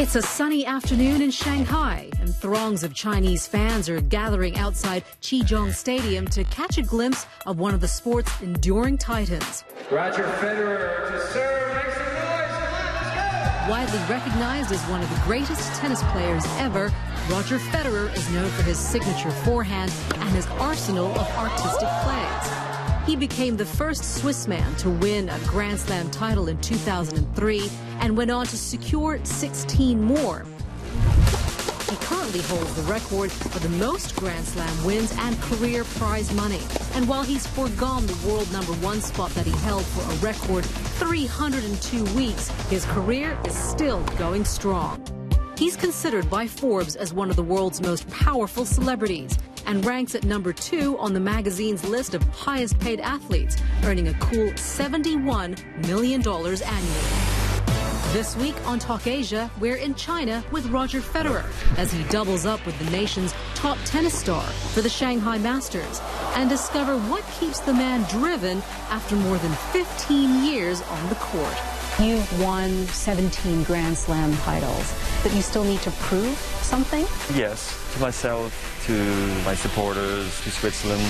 It's a sunny afternoon in Shanghai, and throngs of Chinese fans are gathering outside Qizhong Stadium to catch a glimpse of one of the sport's enduring titans. Roger Federer to serve, make some noise, let's go! Widely recognized as one of the greatest tennis players ever, Roger Federer is known for his signature forehand and his arsenal of artistic plays. He became the first Swiss man to win a Grand Slam title in 2003 and went on to secure 16 more. He currently holds the record for the most Grand Slam wins and career prize money. And while he's foregone the world #1 spot that he held for a record 302 weeks, his career is still going strong. He's considered by Forbes as one of the world's most powerful celebrities and ranks at #2 on the magazine's list of highest paid athletes, earning a cool $71 million annually. This week on Talk Asia, we're in China with Roger Federer as he doubles up with the nation's top tennis star for the Shanghai Masters and discover what keeps the man driven after more than 15 years on the court. You've won 17 Grand Slam titles, but you still need to prove something? Yes, to myself, to my supporters, to Switzerland.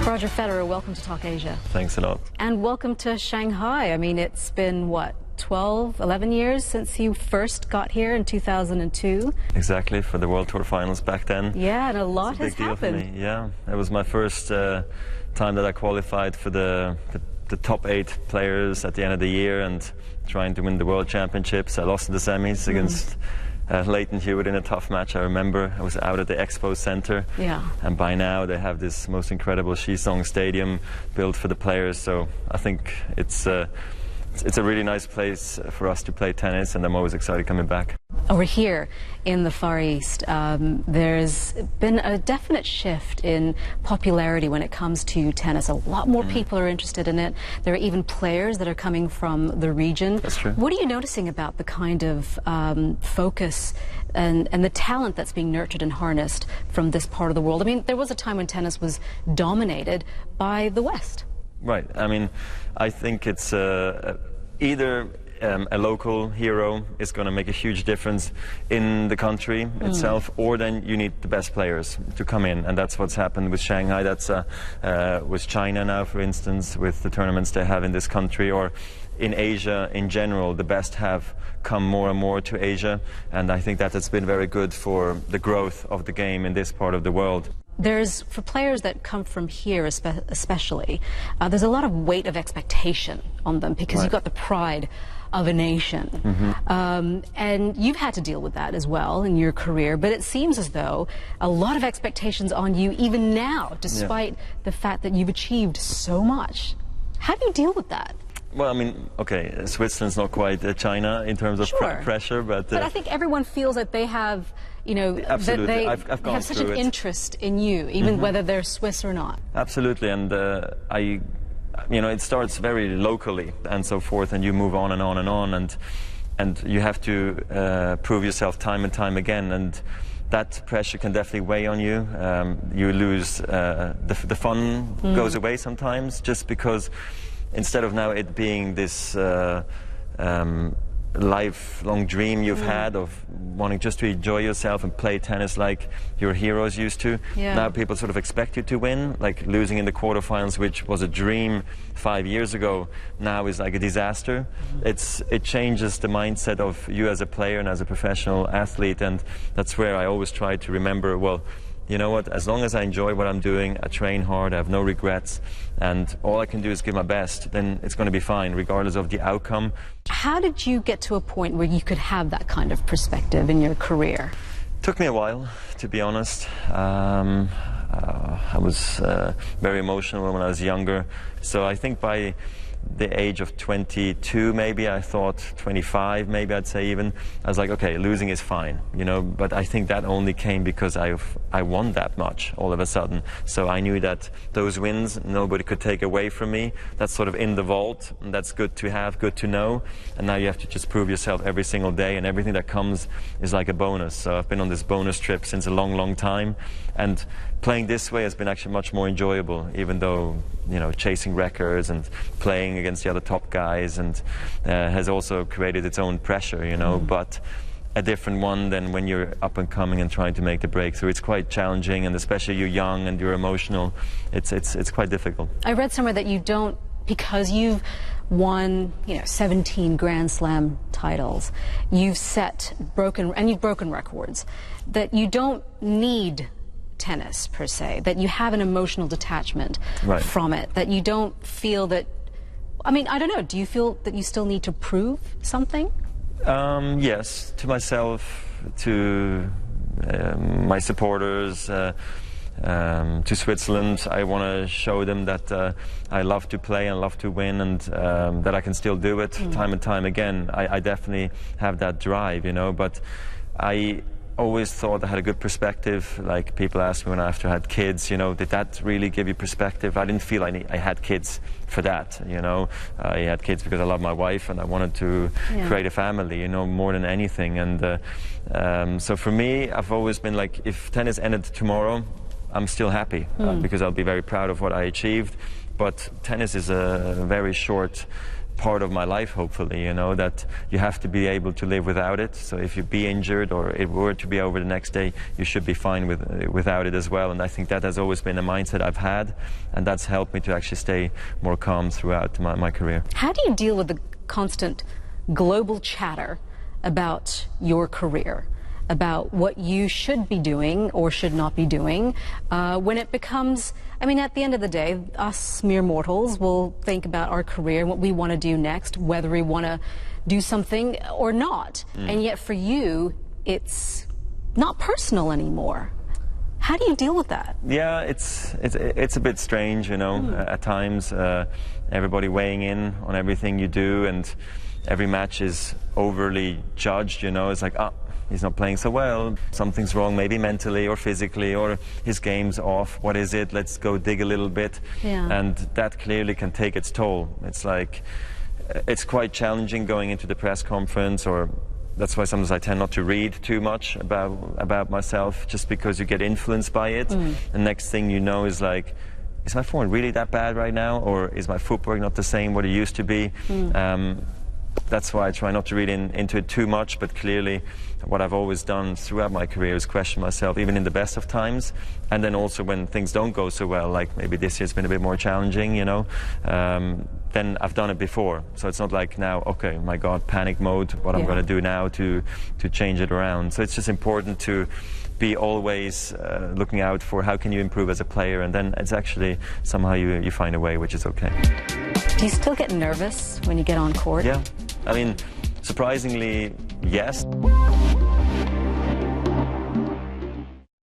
Roger Federer, welcome to Talk Asia. Thanks a lot. And welcome to Shanghai. I mean, it's been, what, 11 years since you first got here in 2002? Exactly, for the World Tour Finals back then. Yeah, and a lot has happened. Big deal for me, yeah. It was my first time that I qualified for the top 8 players at the end of the year and trying to win the World Championships. I lost in the semis against Leighton Hewitt in a tough match. I remember I was out at the Expo Center, and by now they have this most incredible Qizhong Stadium built for the players. So I think it's a really nice place for us to play tennis, and I'm always excited coming back. Over here in the Far East, there's been a definite shift in popularity when it comes to tennis. A lot more people are interested in it. There are even players that are coming from the region. That's true. What are you noticing about the kind of focus and the talent that's being nurtured and harnessed from this part of the world? I mean, there was a time when tennis was dominated by the West. Right. I mean, I think it's either a local hero is going to make a huge difference in the country itself, or then you need the best players to come in, and that's what's happened with Shanghai. That's with China now, for instance, with the tournaments they have in this country, or in Asia in general. The best have come more and more to Asia, and I think that has been very good for the growth of the game in this part of the world. There's, for players that come from here especially, there's a lot of weight of expectation on them because you've got the pride of a nation. And you've had to deal with that as well in your career, but it seems as though a lot of expectations on you even now, despite the fact that you've achieved so much. How do you deal with that? Well, I mean, okay, Switzerland's not quite China in terms of pressure, but I think everyone feels that they have, you know, absolutely. that they have such an interest in you, even whether they're Swiss or not. Absolutely, and you know, it starts very locally and so forth, and you move on and on and on, and you have to prove yourself time and time again, and that pressure can definitely weigh on you. You lose the fun goes away sometimes, just because instead of now it being this lifelong dream you've had of wanting just to enjoy yourself and play tennis like your heroes used to. Now people sort of expect you to win, like losing in the quarterfinals, which was a dream 5 years ago, now is like a disaster. It changes the mindset of you as a player and as a professional athlete, and that's where I always try to remember, well, you know what, as long as I enjoy what I'm doing, I train hard, I have no regrets, and all I can do is give my best, then it's going to be fine, regardless of the outcome. How did you get to a point where you could have that kind of perspective in your career? Took me a while, to be honest. I was very emotional when I was younger, so I think by the age of 22 maybe, I thought 25 maybe, I'd say even, I was like, okay, losing is fine, you know, but I think that only came because I won that much all of a sudden. So I knew that those wins nobody could take away from me. That's sort of in the vault, and that's good to have, good to know, and now you have to just prove yourself every single day, and everything that comes is like a bonus. So I've been on this bonus trip since a long, long time, and playing this way has been actually much more enjoyable, even though, you know, chasing records and playing against the other top guys and has also created its own pressure, you know, but a different one than when you're up and coming and trying to make the breakthrough. It's quite challenging, and especially you're young and you're emotional, it's quite difficult. I read somewhere that you don't, because you've won, you know, 17 Grand Slam titles, you've broken records, that you don't need tennis per se, that you have an emotional detachment from it, that you don't feel that, I mean, I don't know, do you feel that you still need to prove something? Yes, to myself, to my supporters, to Switzerland. I want to show them that I love to play and love to win, and that I can still do it time and time again. I definitely have that drive, you know, but I always thought I had a good perspective. Like, people asked me when after I had kids, you know, did that really give you perspective? I didn't feel I had kids for that, you know. I had kids because I love my wife and I wanted to create a family, you know, more than anything. And so for me, I've always been like, if tennis ended tomorrow, I'm still happy because I'll be very proud of what I achieved. But tennis is a very short part of my life, hopefully, you know, that you have to be able to live without it. So if you be injured or it were to be over the next day, you should be fine without it as well. And I think that has always been a mindset I've had, and that's helped me to actually stay more calm throughout my career. How do you deal with the constant global chatter about your career, about what you should be doing or should not be doing, when it becomes, I mean, at the end of the day, us mere mortals will think about our career and what we want to do next, whether we want to do something or not. And yet for you, it's not personal anymore. How do you deal with that? Yeah, it's a bit strange, you know, at times. Everybody weighing in on everything you do, and every match is overly judged, you know. It's like, he's not playing so well, something's wrong, maybe mentally or physically, or his game's off, what is it, let's go dig a little bit. And that clearly can take its toll. It's like, it's quite challenging going into the press conference, or that's why sometimes I tend not to read too much about myself, just because you get influenced by it. The next thing you know is like, is my form really that bad right now, or is my footwork not the same what it used to be? That's why I try not to read into it too much, but clearly what I've always done throughout my career is question myself, even in the best of times, and then also when things don't go so well, like maybe this year's been a bit more challenging, you know, then I've done it before. So it's not like now, okay, my God, panic mode, what I'm going to do now to change it around. So it's just important to be always looking out for how can you improve as a player, and then it's actually somehow you find a way, which is okay. Do you still get nervous when you get on court? Yeah, I mean, surprisingly, yes.